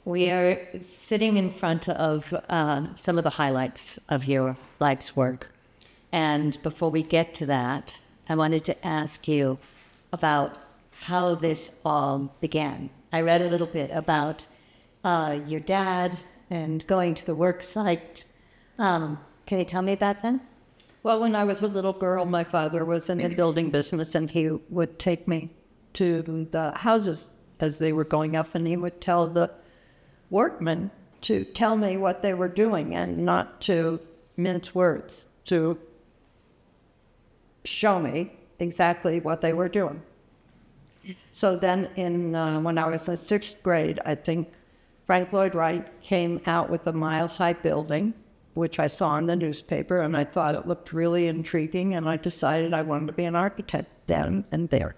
We are sitting in front of some of the highlights of your life's work. And before we get to that, I wanted to ask you about how this all began. I read a little bit about your dad and going to the work site. Can you tell me about that? Well, when I was a little girl, my father was in the building business, and he would take me to the houses as they were going up, and he would tell the workmen to tell me what they were doing and not to mince words, to show me exactly what they were doing. So then when I was in sixth grade, I think Frank Lloyd Wright came out with a mile-high building, which I saw in the newspaper, and I thought it looked really intriguing, and I decided I wanted to be an architect then and there.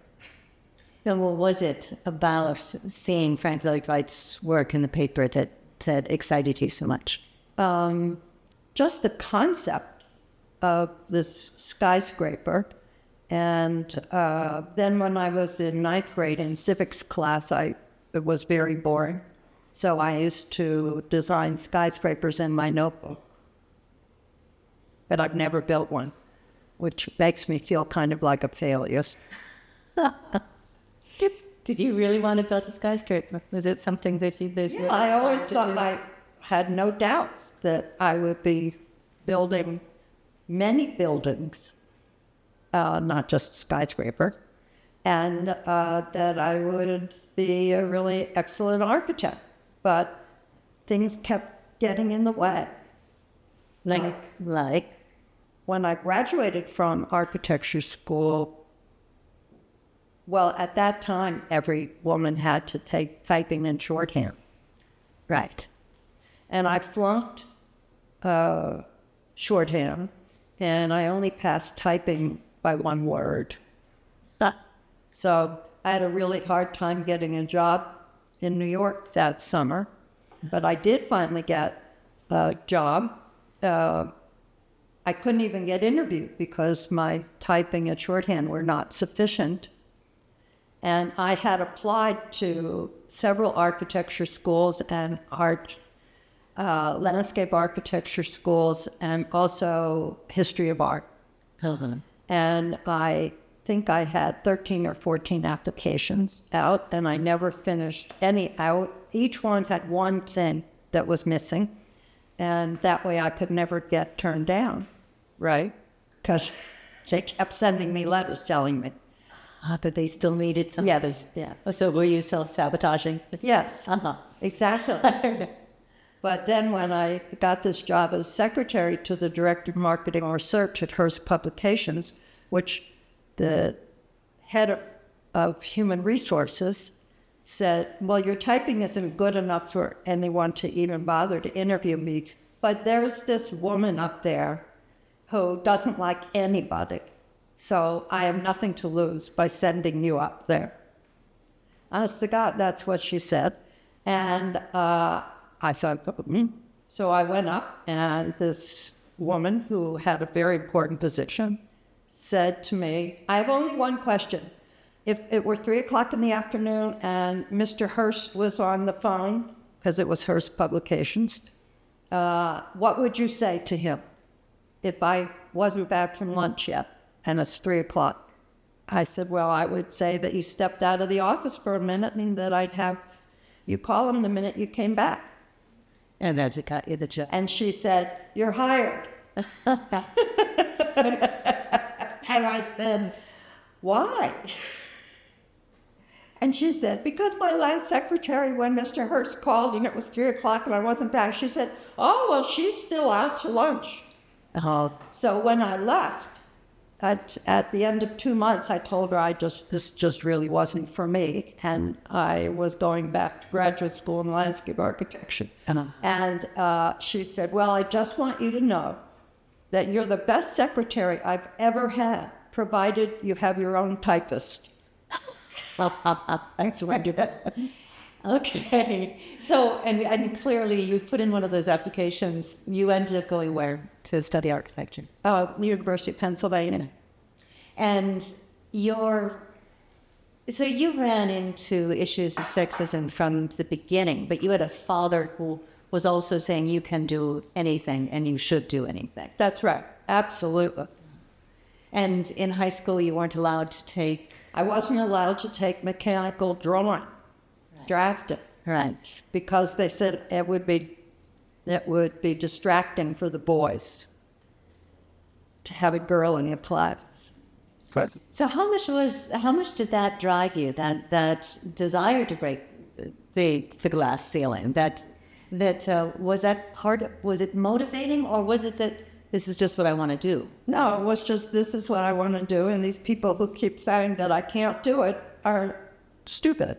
So what was it about seeing Frank Lloyd Wright's work in the paper that excited you so much? Just the concept of this skyscraper. And then when I was in ninth grade in civics class, it was very boring. So I used to design skyscrapers in my notebook. But I've never built one, which makes me feel kind of like a failure. Did you really want to build a skyscraper? Was it something that you... I always thought I had no doubts that I would be building many buildings, not just skyscraper, and that I would be a really excellent architect. But things kept getting in the way. Like? When I graduated from architecture school, well, at that time, every woman had to take typing and shorthand. Right. And I flunked shorthand, and I only passed typing by one word. So I had a really hard time getting a job in New York that summer, but I did finally get a job. I couldn't even get interviewed because my typing and shorthand were not sufficient. And I had applied to several architecture schools and landscape architecture schools, and also history of art. Uh-huh. And I think I had 13 or 14 applications out, and I never finished any out. Each one had one thing that was missing, and that way I could never get turned down, right? Because they kept sending me letters telling me. But they still needed some... Yes. So were you self-sabotaging? Yes, Uh-huh. exactly. But then when I got this job as secretary to the director of marketing and research at Hearst Publications, which the head of human resources said, well, your typing isn't good enough for anyone to even bother to interview me, but there's this woman up there who doesn't like anybody. So I have nothing to lose by sending you up there. Honest to God, that's what she said. And I thought, So I went up, and this woman who had a very important position said to me, I have only one question. If it were 3 o'clock in the afternoon and Mr. Hearst was on the phone, because it was Hearst Publications, what would you say to him if I wasn't back from lunch yet? And it's 3 o'clock. I said, well, I would say that you stepped out of the office for a minute and that I'd have you call him the minute you came back. And that got you the job. And she said, you're hired. And I said, why? And she said, because my last secretary, when Mr. Hearst called and it was 3 o'clock and I wasn't back, she said, oh, well, she's still out to lunch. Oh. So when I left, at the end of 2 months, I told her this just really wasn't for me. And I was going back to graduate school in landscape architecture. Uh-huh. And she said, well, I just want you to know that you're the best secretary I've ever had, provided you have your own typist. That's wonderful. Okay. So, and clearly you put in one of those applications. You ended up going where to study architecture? University of Pennsylvania. And your So you ran into issues of sexism from the beginning, but you had a father who was also saying you can do anything and you should do anything. That's right. Absolutely. And in high school, you weren't allowed to take... I wasn't allowed to take mechanical drawing, drafting, Right. because they said it would be distracting for the boys to have a girl in your class. So how much did that drive you, that desire to break the glass ceiling? Was it motivating, or was it that this is just what I want to do? No, it was just, this is what I want to do, and these people who keep saying that I can't do it are stupid.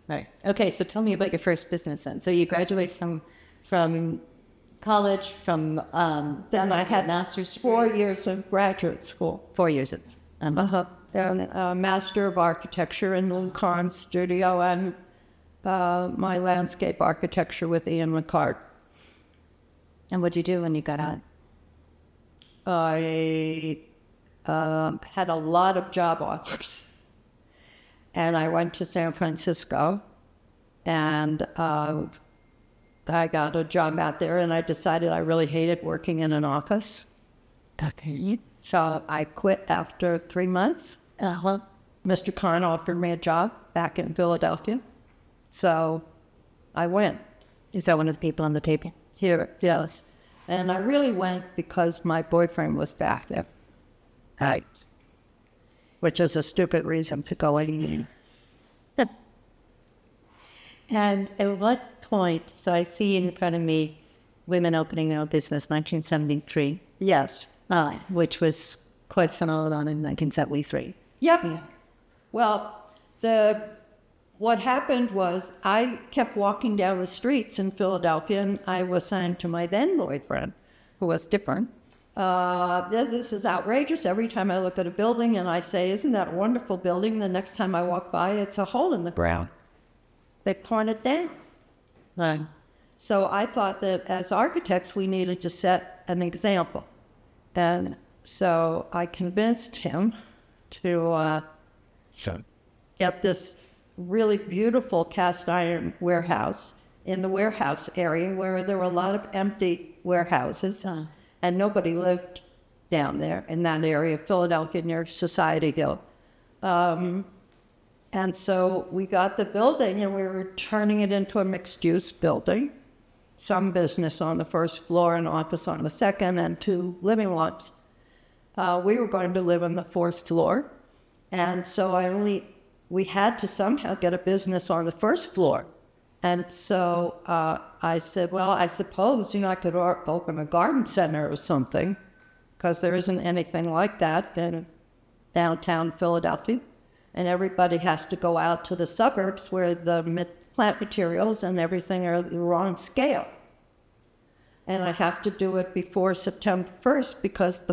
Right. Okay, so tell me about your first business then. So you graduate from college, from Then I had master's 4 years of graduate school. 4 years of Then a Master of Architecture in Lou Kahn's studio, and my landscape architecture with Ian McCart. And what'd you do when you got out? I had a lot of job offers. And I went to San Francisco, and I got a job out there, and I decided I really hated working in an office. Okay. So I quit after 3 months. Mr. Kahn offered me a job back in Philadelphia. So I went. Is that one of the people on the table? Here, yes. And I really went because my boyfriend was back there. Right. Which is a stupid reason to go in. And at what point, so I see in front of me women opening their own business, 1973. Yes. Which was quite phenomenal in 1973. Yep. Yeah. Well, what happened was I kept walking down the streets in Philadelphia, and I was saying to my then boyfriend, who was different, this is outrageous. Every time I look at a building and I say, isn't that a wonderful building? The next time I walk by, it's a hole in the ground. They pointed down. Right. So I thought that as architects, we needed to set an example. And so I convinced him to get this really beautiful cast iron warehouse in the warehouse area where there were a lot of empty warehouses, and nobody lived down there in that area, Philadelphia near Society Hill. And so we got the building, and we were turning it into a mixed-use building. Some business on the first floor, an office on the second, and 2 living rooms. We were going to live on the 4th floor, and so we had to somehow get a business on the first floor. And so I said, well, I suppose, I could open a garden center or something, because there isn't anything like that in downtown Philadelphia. And everybody has to go out to the suburbs where the plant materials and everything are the wrong scale. And I have to do it before September 1st because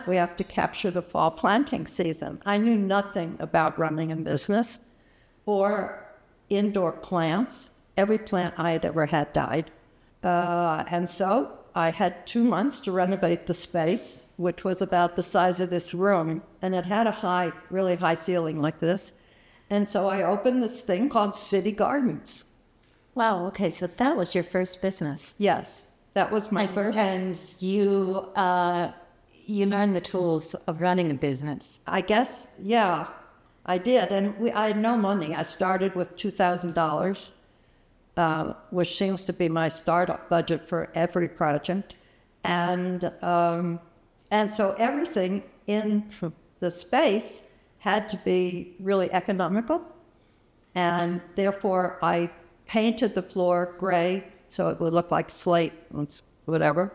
we have to capture the fall planting season. I knew nothing about running a business or indoor plants. Every plant I had ever had died. And so I had 2 months to renovate the space, which was about the size of this room. And it had a really high ceiling like this. And so I opened this thing called City Gardens. Wow, okay, so that was your first business. Yes, that was my first. And you learned the tools of running a business. I guess, yeah, I did. And I had no money. I started with $2,000. Which seems to be my startup budget for every project. And so everything in the space had to be really economical. And therefore, I painted the floor gray so it would look like slate, whatever.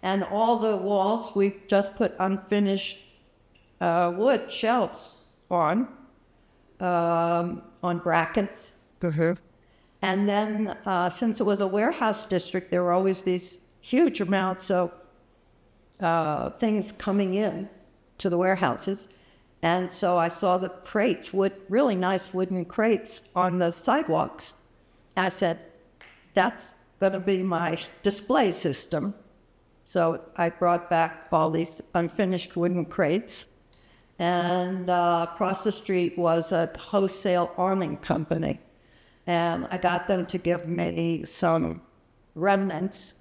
And all the walls, we just put unfinished wood shelves on brackets. Mm-hmm. And then, since it was a warehouse district, there were always these huge amounts of things coming in to the warehouses. And so I saw the crates, really nice wooden crates on the sidewalks. I said, that's going to be my display system. So I brought back all these unfinished wooden crates. and across the street was a wholesale awning company. And I got them to give me some remnants,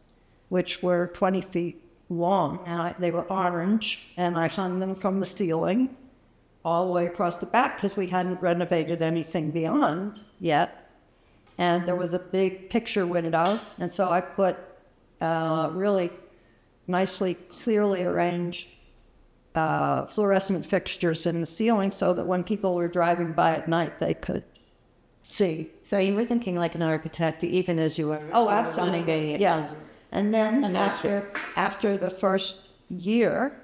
which were 20 feet long. And they were orange, and I hung them from the ceiling all the way across the back because we hadn't renovated anything beyond yet. And there was a big picture window, and so I put really nicely, clearly arranged fluorescent fixtures in the ceiling so that when people were driving by at night, they could see. So you were thinking like an architect, even as you were. Oh, absolutely. Yes. And then Fantastic. after the first year,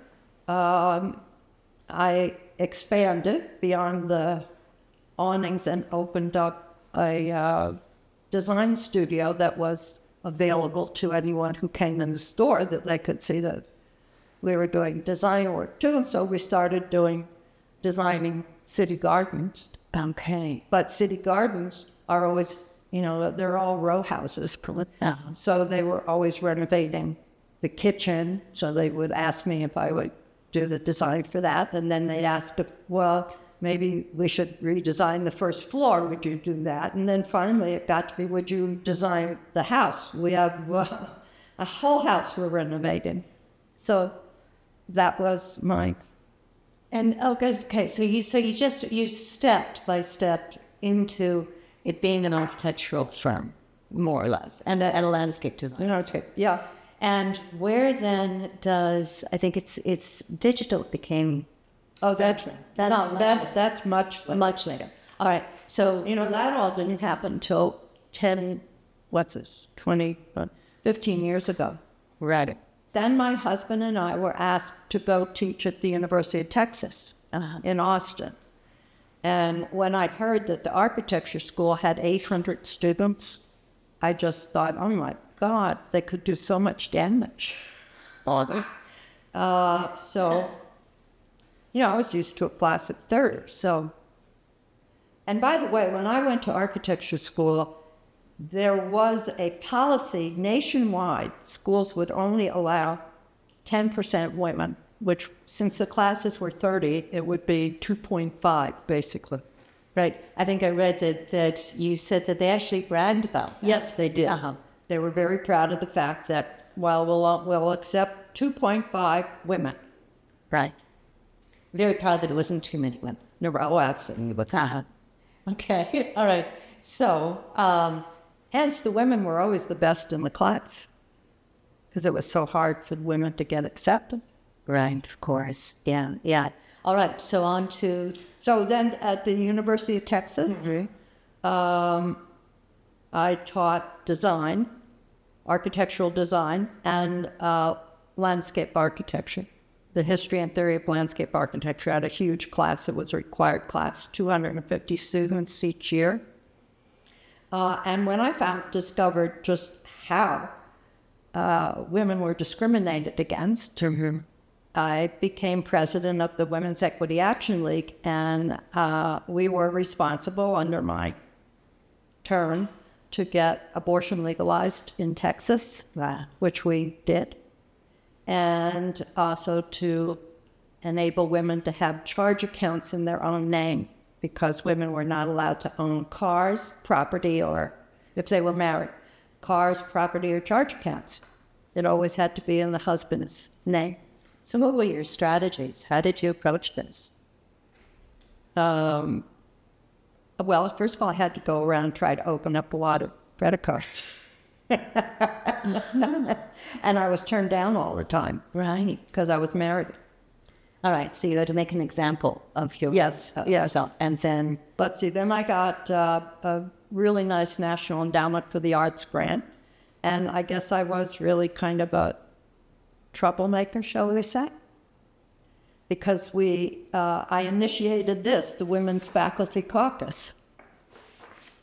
I expanded beyond the awnings and opened up a design studio that was available to anyone who came in the store, that they could see that we were doing design work too. And so we started designing city gardens. Okay. But city gardens are always, they're all row houses. So they were always renovating the kitchen. So they would ask me if I would do the design for that. And then they'd ask if, well, maybe we should redesign the first floor. Would you do that? And then finally it got to be, would you design the house? We have a whole house we're renovating. So that was my... And okay, so you stepped by step into it being an architectural firm, more or less, and a landscape design. Yeah. And where then does, I think it's digital became. Oh, that's much later. Much later. All right. So that all didn't happen until 15 years ago. Right. Then my husband and I were asked to go teach at the University of Texas in Austin. And when I heard that the architecture school had 800 students, I just thought, oh my God, they could do so much damage. So, I was used to a class of 30. So, and by the way, when I went to architecture school, there was a policy nationwide. Schools would only allow 10% women, which since the classes were 30, it would be 2.5 basically. Right. I think I read that you said that they actually bragged about that. Yes, they did. They were very proud of the fact that, well, we'll accept 2.5 women. Right. Very proud that it wasn't too many women. No, oh, absolutely. Okay. All right. So, hence the women were always the best in the class because it was so hard for women to get accepted. Right, of course. Yeah. All right, so on to... So then at the University of Texas, I taught design, architectural design, and landscape architecture. The history and theory of landscape architecture. I had a huge class. It was a required class, 250 students each year. And when I discovered just how women were discriminated against, I became president of the Women's Equity Action League, and we were responsible under my turn to get abortion legalized in Texas, which we did, and also to enable women to have charge accounts in their own name, because women were not allowed to own cars, property, or if they were married, cars, property, or charge accounts. It always had to be in the husband's name. So what were your strategies? How did you approach this? Well, first of all, I had to go around and try to open up a lot of credit cards. And I was turned down all the time. Right. Because I was married. All right, so you had to make an example of your yourself. And then... Let's see, then I got a really nice National Endowment for the Arts grant. And I guess I was really kind of a troublemaker, shall we say? Because I initiated the Women's Faculty Caucus.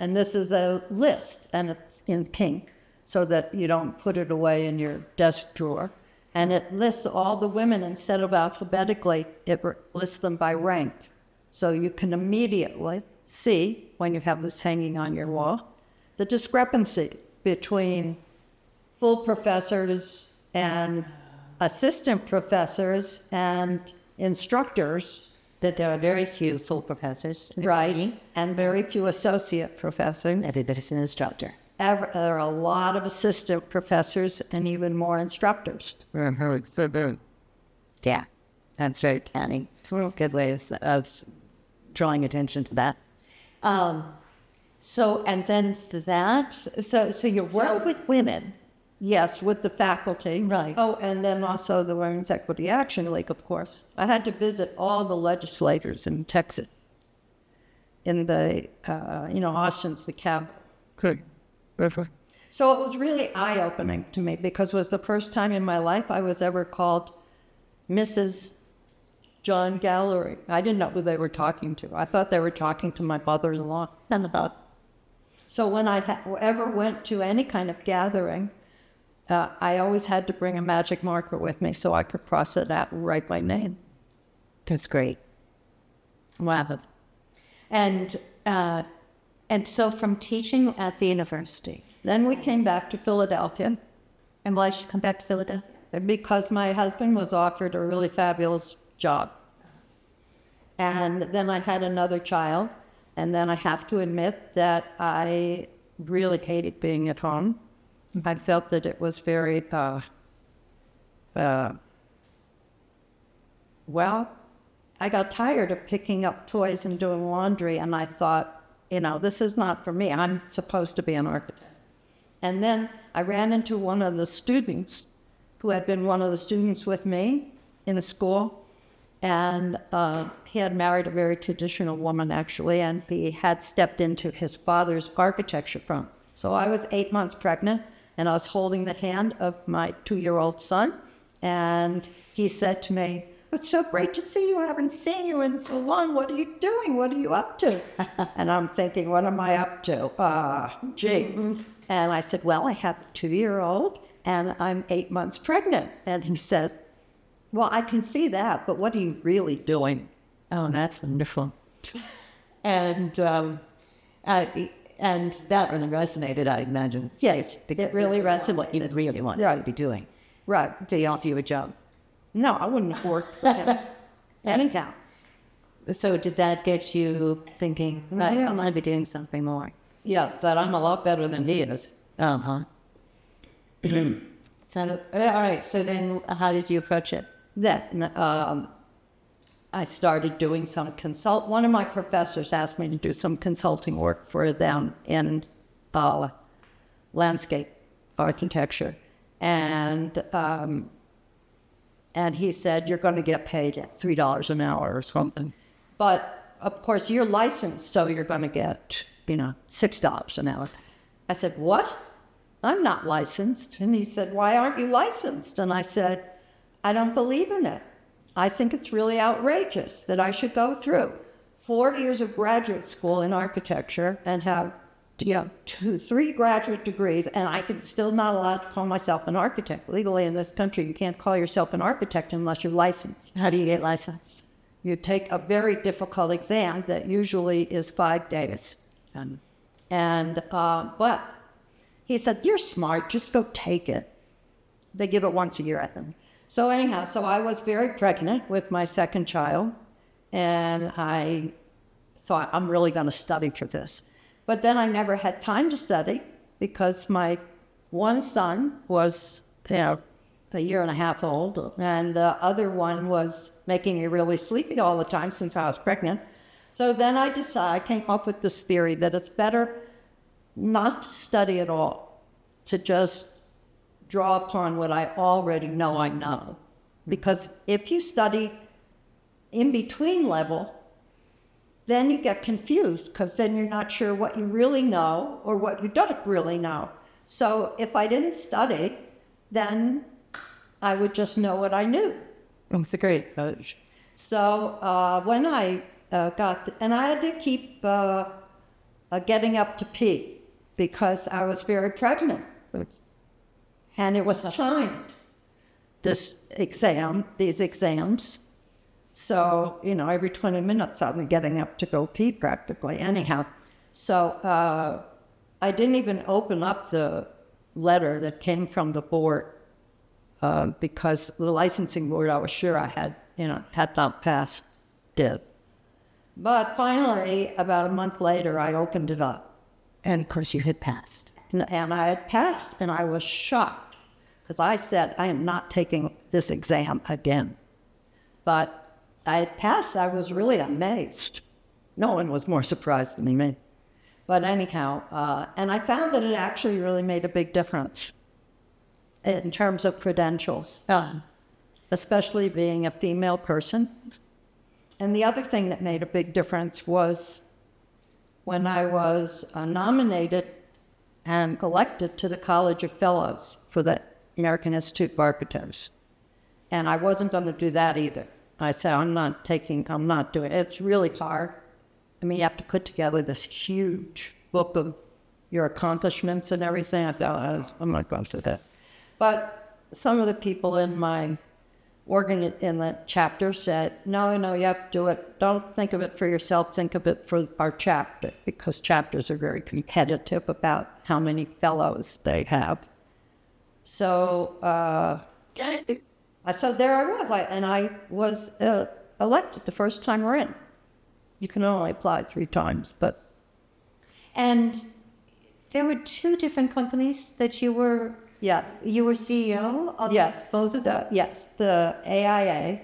And this is a list, and it's in pink, so that you don't put it away in your desk drawer. And it lists all the women instead of alphabetically, it lists them by rank. So you can immediately see, when you have this hanging on your wall, the discrepancy between full professors and assistant professors and instructors that there are very few full professors. Right. And very few associate professors. Everybody's an instructor. There are a lot of assistant professors and even more instructors. Yeah, that's very canny. Good ways of drawing attention to that. So you work with women. Yes, with the faculty. Right. Oh, and then also the Women's Equity Action League, of course. I had to visit all the legislators in Texas, in the, Austin's the capital. Good. Perfect. So it was really eye-opening to me because it was the first time in my life I was ever called Mrs. John Gallery. I didn't know who they were talking to. I thought they were talking to my mother-in-law. So when I ever went to any kind of gathering, I always had to bring a magic marker with me so I could cross it out and write my name. That's great. Wow. And so from teaching at the university. Then we came back to Philadelphia. And why did you come back to Philadelphia? Because my husband was offered a really fabulous job. And then I had another child. And then I have to admit that I really hated being at home. I felt that it was very, I got tired of picking up toys and doing laundry, and I thought, this is not for me. I'm supposed to be an architect. And then I ran into one of the students who had been one of the students with me in a school, and he had married a very traditional woman, actually, and he had stepped into his father's architecture firm. So I was 8 months pregnant, and I was holding the hand of my 2-year-old son, and he said to me, "It's so great to see you. I haven't seen you in so long. What are you doing? What are you up to?" And I'm thinking, what am I up to? And I said, "Well, I have a 2-year-old, and I'm 8 months pregnant." And he said, "Well, I can see that, but what are you really doing?" Oh, that's wonderful. And that really resonated, I imagine. Yes, it really resonated. What you really wanted to be doing. Right. Did he offer you a job? No, I wouldn't have worked for him. Anyhow. So did that get you thinking, I want to be doing something more? Yeah, that I'm a lot better than he is. Uh-huh. So, all right. So then how did you approach it? Then I started doing some one of my professors asked me to do some consulting work for them in landscape architecture. And he said, "You're going to get paid $3 an hour or something. But, of course, you're licensed, so you're going to get, $6 an hour." I said, "What? I'm not licensed." And he said, "Why aren't you licensed?" And I said, "I don't believe in it. I think it's really outrageous that I should go through 4 years of graduate school in architecture and have 3 graduate degrees, and I can still not allowed to call myself an architect. Legally in this country, you can't call yourself an architect unless you're licensed. How do you get licensed? You take a very difficult exam that usually is 5 days. But he said, "You're smart, just go take it." They give it once a year, I think. So anyhow, I was very pregnant with my second child, and I thought, I'm really going to study for this. But then I never had time to study because my one son was, a year and a half old, and the other one was making me really sleepy all the time since I was pregnant. So then I came up with this theory that it's better not to study at all, to just draw upon what I already know I know. Because if you study in between level, then you get confused because then you're not sure what you really know or what you don't really know. So if I didn't study, then I would just know what I knew. That's a great approach. So when I and I had to keep getting up to pee because I was very pregnant. And it was timed, these exams. So, every 20 minutes I'd be getting up to go pee practically. Anyhow, so I didn't even open up the letter that came from the board because the licensing board, I was sure I had not passed the But finally, about a month later, I opened it up. And of course, you had passed. And I had passed, and I was shocked. Because I said, I am not taking this exam again. But I had passed, I was really amazed. No one was more surprised than me. But anyhow, and I found that it actually really made a big difference in terms of credentials, especially being a female person. And the other thing that made a big difference was when I was nominated and elected to the College of Fellows for the American Institute of Architects. And I wasn't going to do that either. I said, I'm not doing it. It's really hard. I mean, you have to put together this huge book of your accomplishments and everything. I said, I'm not going to do that. But some of the people in my in the chapter said, no, you have to do it. Don't think of it for yourself. Think of it for our chapter, because chapters are very competitive about how many fellows they have. So so there I was, and I was elected the first time around. You can only apply 3 times, but... And there were 2 different companies that you were... Yes. You were CEO of both of them? Yes, the AIA,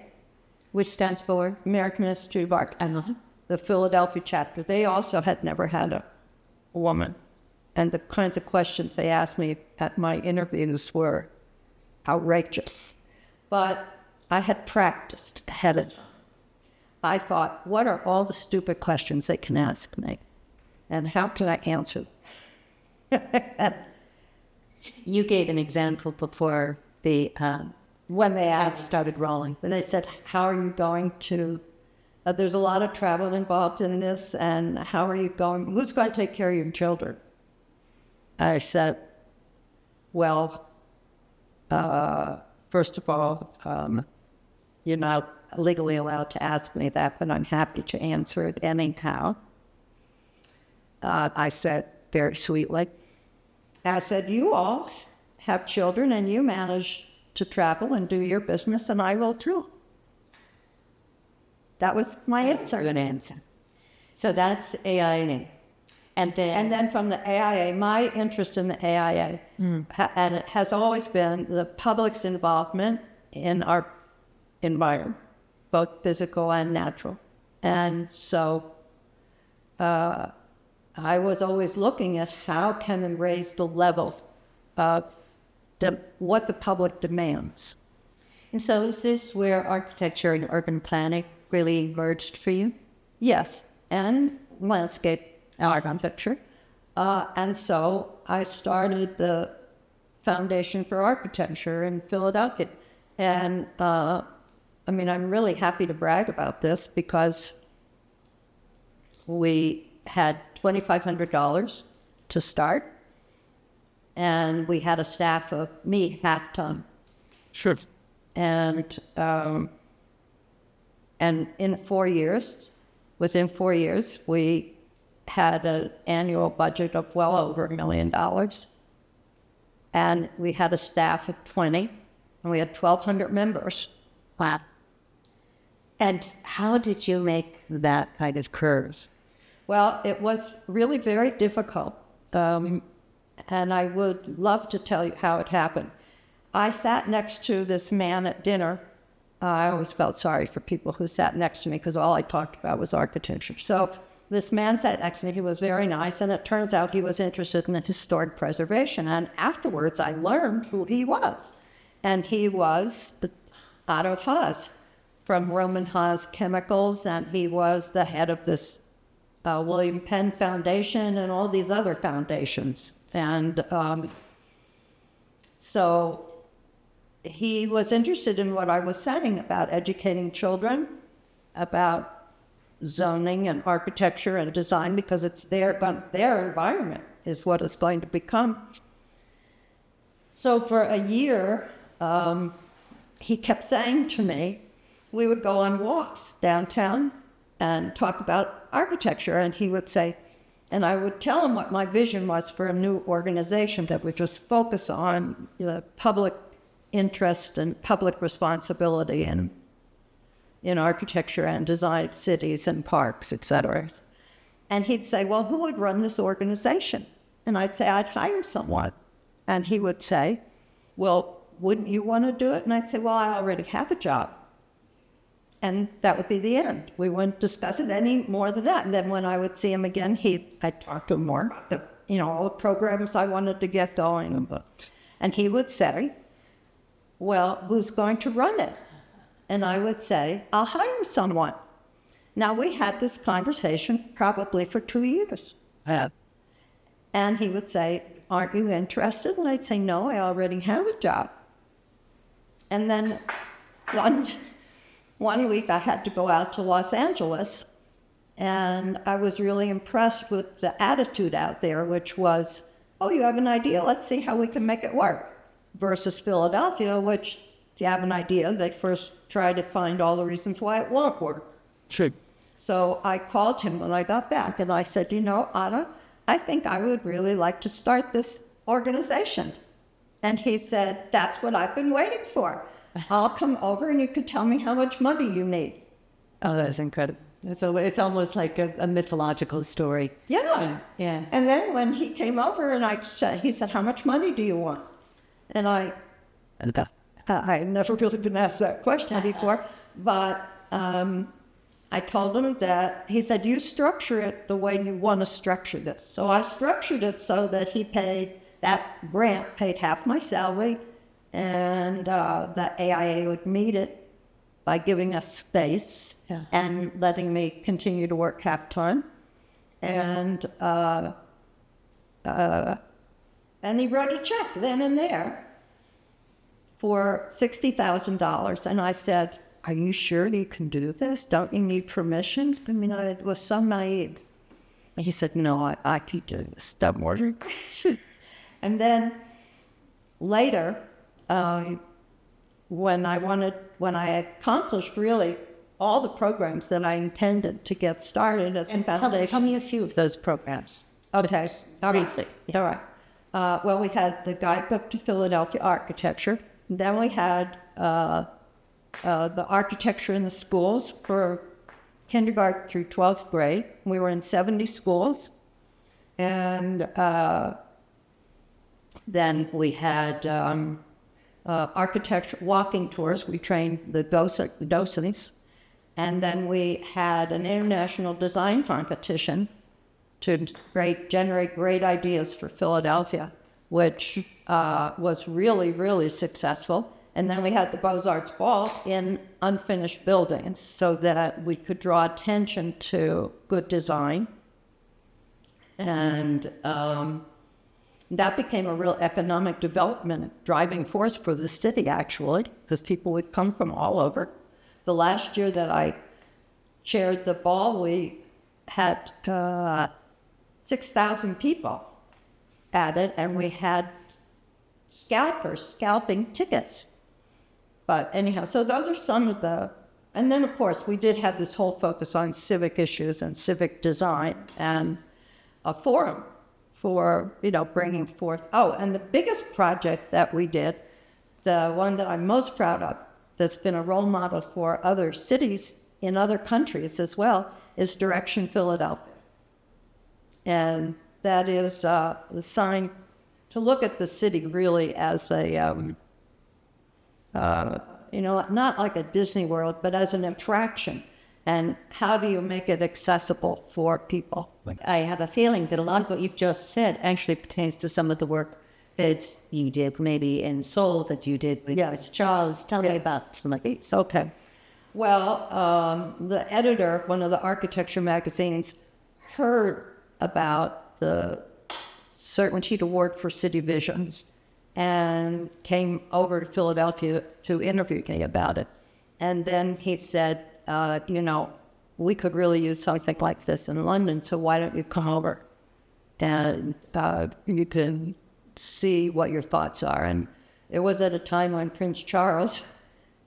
Which stands for? American Institute of Architects, the Philadelphia chapter. They also had never had a woman. And the kinds of questions they asked me at my interviews were outrageous. But I had practiced ahead of time. I thought, what are all the stupid questions they can ask me? And how can I answer them? You gave an example before the When they asked, started rolling. and they said, how are you going to, there's a lot of travel involved in this, and how are you going, who's going to take care of your children? I said, well, first of all, you're not legally allowed to ask me that, but I'm happy to answer it anyhow. I said very sweetly, I said, you all have children and you manage to travel and do your business, and I will too. That was my answer. Good answer. So that's AIA. And then from the AIA, my interest in the AIA, and it has always been the public's involvement in our environment, both physical and natural. And so I was always looking at how can we raise the level of what the public demands. And so is this where architecture and urban planning really emerged for you? Yes, and landscape architecture. And so I started the Foundation for Architecture in Philadelphia. And I'm really happy to brag about this because we had $2,500 to start, and we had a staff of me half-time. Sure. And in 4 years, within 4 years, we had an annual budget of well over $1 million. And we had a staff of 20, and we had 1,200 members. Wow. And how did you make that kind of curve? Well, it was really very difficult, and I would love to tell you how it happened. I sat next to this man at dinner. I always felt sorry for people who sat next to me because all I talked about was architecture. So this man sat next to me. He was very nice, and it turns out he was interested in historic preservation. And afterwards, I learned who he was. And he was Otto Haas from Roman Haas Chemicals, and he was the head of this William Penn Foundation and all these other foundations. And so he was interested in what I was saying about educating children, about zoning and architecture and design, because it's their environment is what it's going to become. So for a year, he kept saying to me, we would go on walks downtown and talk about architecture, and he would say, and I would tell him what my vision was for a new organization that would just focus on public interest and public responsibility. And in architecture and design of cities and parks, etc. And he'd say, well, who would run this organization? And I'd say, I'd hire someone. And he would say, well, wouldn't you want to do it? And I'd say, well, I already have a job. And that would be the end. We wouldn't discuss it any more than that. And then when I would see him again, I'd talk to him more about all the programs I wanted to get going. And he would say, well, who's going to run it? And I would say, I'll hire someone. Now, we had this conversation probably for 2 years. And he would say, aren't you interested? And I'd say, no, I already have a job. And then one week I had to go out to Los Angeles, and I was really impressed with the attitude out there, which was, oh, you have an idea? Let's see how we can make it work. Versus Philadelphia, which, if you have an idea, they first try to find all the reasons why it won't work. Sure. So I called him when I got back, and I said, Anna, I think I would really like to start this organization. And he said, that's what I've been waiting for. I'll come over and you can tell me how much money you need. Oh, that's incredible. So it's almost like a mythological story. Yeah. Yeah. And then when he came over and he said, how much money do you want? And I had never really been asked that question before, but I told him that, he said, you structure it the way you want to structure this. So I structured it so that that grant paid half my salary, and the AIA would meet it by giving us space and letting me continue to work half-time. And he wrote a check then and there for $60,000. And I said, are you sure you can do this? Don't you need permission? I mean, I was so naive. And he said, no, I keep doing this. Don't worry. And then later, when I accomplished really all the programs that I intended to get started as a foundation. Tell me a few of those programs. Okay. Briefly. All right. Well, we had the guidebook to Philadelphia architecture. Then we had the architecture in the schools for kindergarten through 12th grade. We were in 70 schools. And then we had architecture walking tours. We trained the docents. And then we had an international design competition to generate great ideas for Philadelphia, which was really, really successful. And then we had the Beaux-Arts Ball in unfinished buildings so that we could draw attention to good design. And that became a real economic development driving force for the city, actually, because people would come from all over. The last year that I chaired the ball, we had 6,000 people at it, and we had scalpers scalping tickets. But anyhow, so those are some of the, and then of course we did have this whole focus on civic issues and civic design and a forum for, bringing forth. Oh, and the biggest project that we did, the one that I'm most proud of, that's been a role model for other cities in other countries as well, is Direction Philadelphia. And that is the sign to look at the city really as a, not like a Disney World, but as an attraction. And how do you make it accessible for people? I have a feeling that a lot of what you've just said actually pertains to some of the work that you did maybe in Seoul, that you did with Charles. Tell me about some of these. Okay. Well, the editor of one of the architecture magazines heard about the Certainty to Work for City Visions and came over to Philadelphia to interview me about it. And then he said, we could really use something like this in London, so why don't you come over and you can see what your thoughts are. And it was at a time when Prince Charles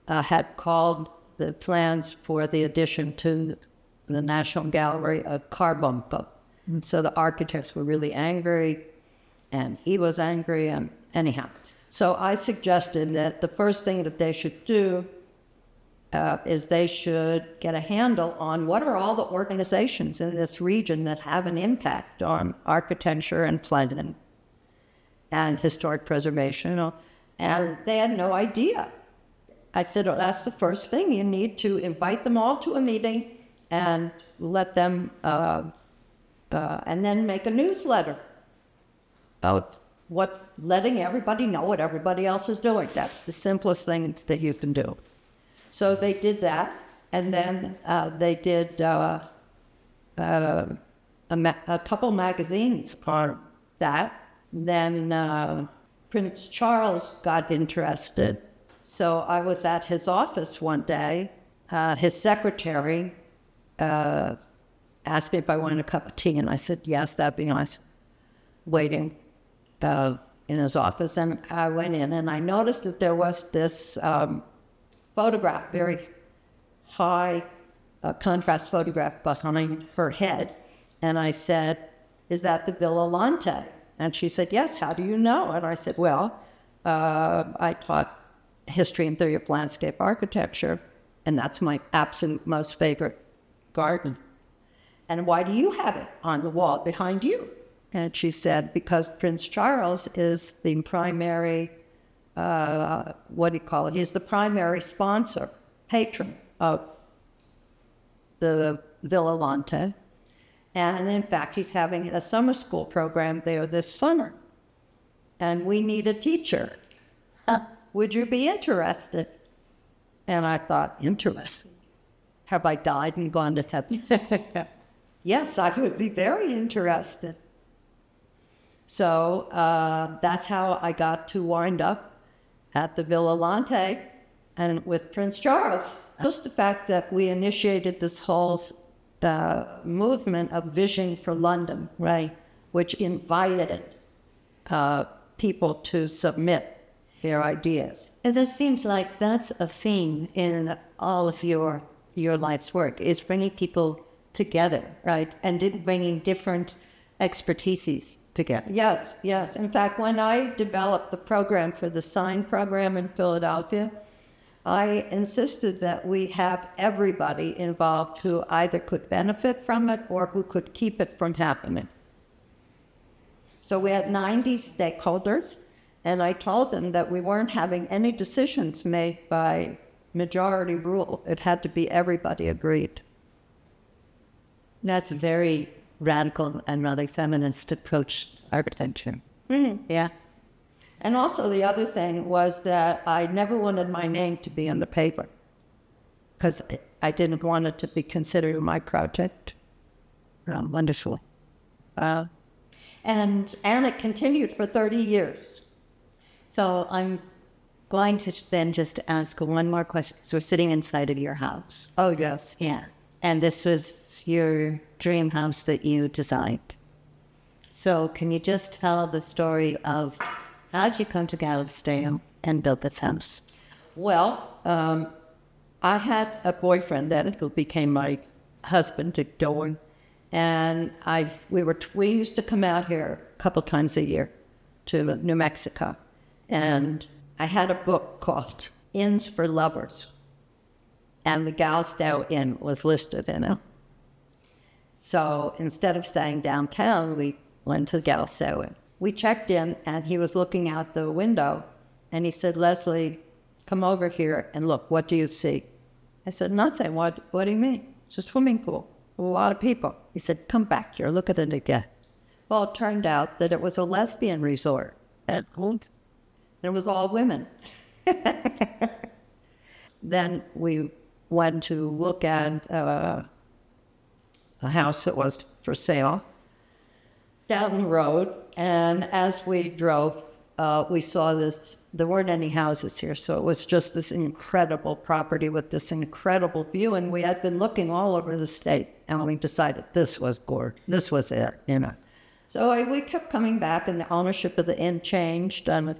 had called the plans for the addition to the National Gallery a car bump up. And so the architects were really angry, and he was angry, and anyhow. So I suggested that the first thing that they should do is they should get a handle on what are all the organizations in this region that have an impact on architecture and planning and historic preservation. And they had no idea. I said, well, that's the first thing. You need to invite them all to a meeting and let them, and then make a newsletter about letting everybody know what everybody else is doing. That's the simplest thing that you can do. So they did that, and then they did a couple magazines on that. Then Prince Charles got interested. So I was at his office one day. His secretary asked me if I wanted a cup of tea, and I said, yes, that'd be nice. Waiting in his office, and I went in, and I noticed that there was this photograph, very high contrast photograph behind her head. And I said, is that the Villa Lante? And she said, yes, how do you know? And I said, well, I taught history and theory of landscape architecture, and that's my absolute most favorite garden. And why do you have it on the wall behind you? And she said, because Prince Charles is the primary, he's the primary sponsor, patron of the Villa Lante. And in fact, he's having a summer school program there this summer. And we need a teacher. Would you be interested? And I thought, interested? Have I died and gone to heaven? Yes, I would be very interested. So that's how I got to wind up at the Villa Lante and with Prince Charles. Just the fact that we initiated this whole movement of Vision for London, right, which invited people to submit their ideas. And it seems like that's a theme in all of your life's work, is bringing people together, right, and bringing different expertises together. Yes, yes. In fact, when I developed the program for the sign program in Philadelphia, I insisted that we have everybody involved who either could benefit from it or who could keep it from happening. So we had 90 stakeholders, and I told them that we weren't having any decisions made by majority rule. It had to be everybody agreed. That's a very radical and rather feminist approach to architecture. Mm-hmm. Yeah. And also the other thing was that I never wanted my name to be in the paper because I didn't want it to be considered my project. Oh, wonderful. And it continued for 30 years. So I'm going to then just ask one more question. So we're sitting inside of your house. Oh, yes. Yeah. And this was your dream house that you designed. So can you just tell the story of how'd you come to Galisteo and build this house? Well, I had a boyfriend then who became my husband, Dick Dilworth, and we used to come out here a couple times a year to New Mexico. And I had a book called Inns for Lovers. And the Galisteo Inn was listed in it. So instead of staying downtown, we went to Galisteo Inn. We checked in, and he was looking out the window, and he said, Leslie, come over here and look. What do you see? I said, nothing. What do you mean? It's a swimming pool. A lot of people. He said, come back here. Look at it again. Well, it turned out that it was a lesbian resort. And it was all women. Then we went to look at a house that was for sale down the road. And as we drove, we saw this. There weren't any houses here, so it was just this incredible property with this incredible view. And we had been looking all over the state, and we decided this was gorgeous. This was it, you know. So we kept coming back, and the ownership of the inn changed. And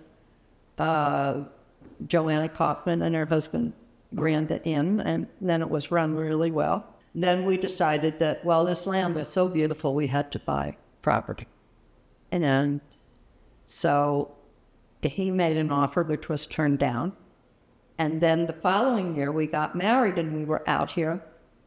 Joanna Kaufman and her husband ran the inn, and then it was run really well. Then we decided that, well, this land was so beautiful, we had to buy property. And then, so he made an offer which was turned down. And then the following year, we got married and we were out here.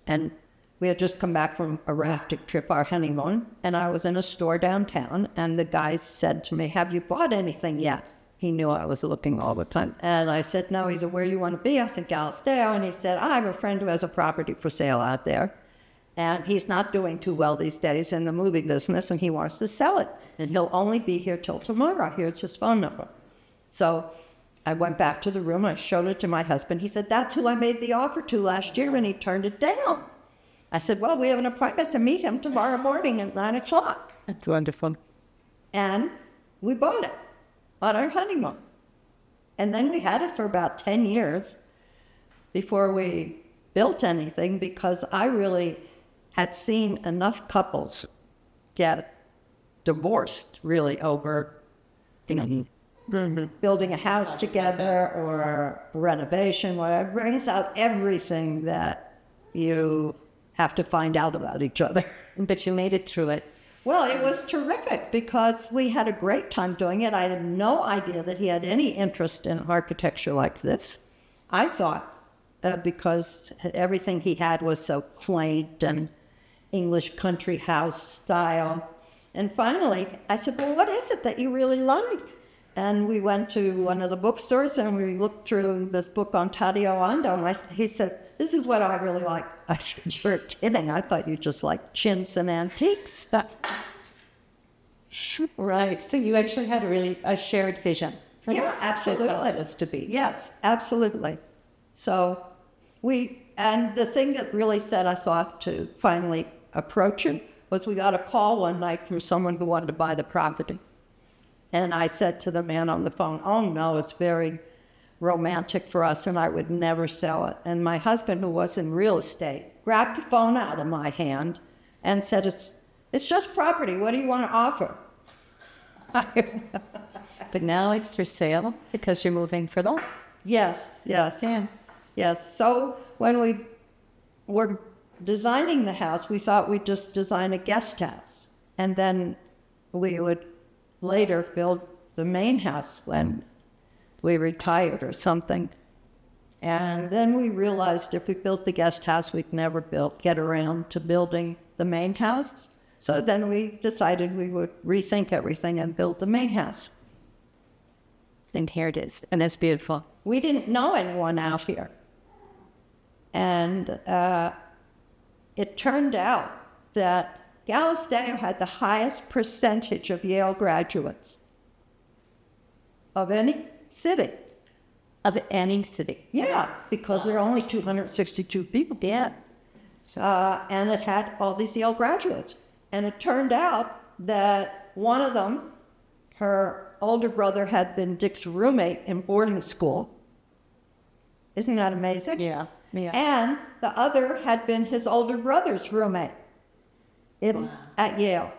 And we had just come back from a rafting trip, our honeymoon. And I was in a store downtown. And the guy said to me, "Have you bought anything yet?" He knew I was looking all the time. And I said, "No." He said, "Where do you want to be?" I said, "Galisteo." And he said, "I have a friend who has a property for sale out there. And he's not doing too well these days in the movie business, and he wants to sell it. And he'll only be here till tomorrow. Here's his phone number." So I went back to the room. I showed it to my husband. He said, "That's who I made the offer to last year," and he turned it down. I said, "Well, we have an appointment to meet him tomorrow morning at 9 o'clock. That's wonderful. And we bought it on our honeymoon. And then we had it for about 10 years before we built anything, because I really had seen enough couples get divorced really over, building a house together or renovation, whatever. It brings out everything that you have to find out about each other. But you made it through it. Well, it was terrific because we had a great time doing it. I had no idea that he had any interest in architecture like this. I thought because everything he had was so quaint and English country house style. And finally, I said, "Well, what is it that you really like?" And we went to one of the bookstores and we looked through this book on Taddeo Ando. And he said, "This is what I really like." I said, "You're kidding. I thought you just liked chintz and antiques." Right. So you actually had a shared vision. Yeah, absolutely. This was to be. Yes, absolutely. So and the thing that really set us off to finally approach him was we got a call one night from someone who wanted to buy the property. And I said to the man on the phone, "Oh no, it's very romantic for us and I would never sell it." And my husband, who was in real estate, grabbed the phone out of my hand and said, it's just property. What do you want to offer?" But now it's for sale because you're moving for long. Yes. Yeah. Yes. So when we were designing the house, we thought we'd just design a guest house. And then we would later build the main house when we retired or something. And then we realized if we built the guest house, we'd never get around to building the main house. So then we decided we would rethink everything and build the main house. And here it is. And it's beautiful. We didn't know anyone out here. And it turned out that Galisteo had the highest percentage of Yale graduates of any city. Of any city. Yeah, because there are only 262 people. Yeah. And it had all these Yale graduates. And it turned out that one of them, her older brother, had been Dick's roommate in boarding school. Isn't that amazing? Yeah. And the other had been his older brother's roommate at Yale.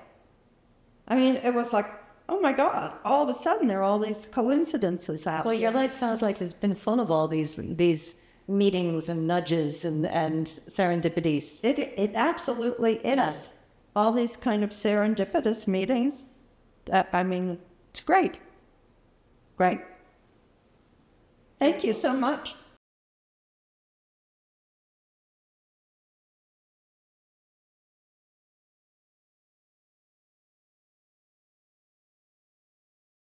I mean, it was like, oh my God, all of a sudden there are all these coincidences out Well, here. your life sounds like it's been full of all these meetings and nudges and serendipities. It absolutely is. All these kind of serendipitous meetings. It's great. Great. Thank you so much.